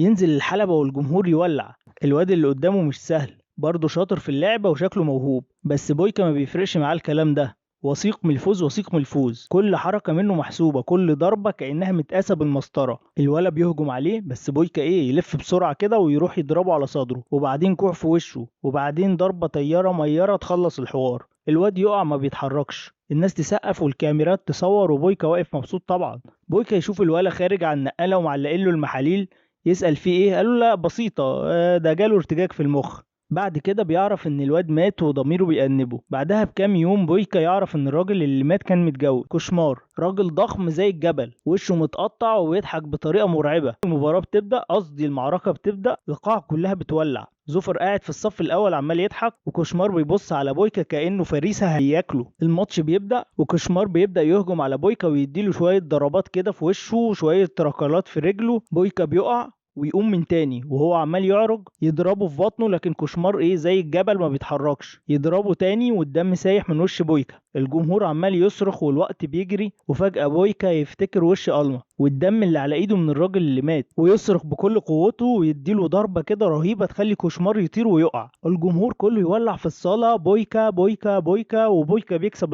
ينزل الحلبة والجمهور يولع. الواد اللي قدامه مش سهل، برضه شاطر في اللعبة وشكله موهوب، بس بويكا ما بيفرقش معاه الكلام ده. وثيق من الفوز، وثيق من الفوز، كل حركة منه محسوبة، كل ضربة كأنها متقاسة بالمسطرة. الولا بيهجم عليه، بس بويكا يلف بسرعة كده ويروح يضربه على صدره، وبعدين كوع في وشه، وبعدين ضربة طيارة ميرة تخلص الحوار. الواد يقع ما بيتحركش، الناس تسقف والكاميرات تصور، وبويكا واقف مبسوط طبعا. بويكا يشوف الولا خارج على النقالة ومعلقين له المحاليل، يسأل فيه ايه، قالوا لا بسيطة، ده جاله ارتجاج في المخ. بعد كده بيعرف ان الواد مات وضميره بيأنبه. بعدها بكام يوم بويكا يعرف ان الراجل اللي مات كان متجوز كوشمار، راجل ضخم زي الجبل، وشه متقطع وبيضحك بطريقة مرعبة. المباراة بتبدأ، قصدي المعركة بتبدأ، القاعة كلها بتولع. زوفر قاعد في الصف الاول عمال يضحك، وكوشمار بيبص على بويكا كأنه فريسة هياكله. الماتش بيبدأ، وكوشمار بيبدأ يهجم على بويكا ويديله شوية ضربات كده في وشه وشوية ركلات في رجله. بويكا بيقع ويقوم من تاني وهو عمال يعرج، يضربه في بطنه، لكن كوشمار زي الجبل ما بيتحركش. يضربه تاني والدم سايح من وش بويكا. الجمهور عمال يصرخ والوقت بيجري، وفجأة بويكا يفتكر وش ألما والدم اللي على ايده من الراجل اللي مات، ويصرخ بكل قوته ويديله ضربة كده رهيبة تخلي كوشمار يطير ويقع. الجمهور كله يولع في الصالة، بويكا بويكا بويكا، وبويكا بيكسب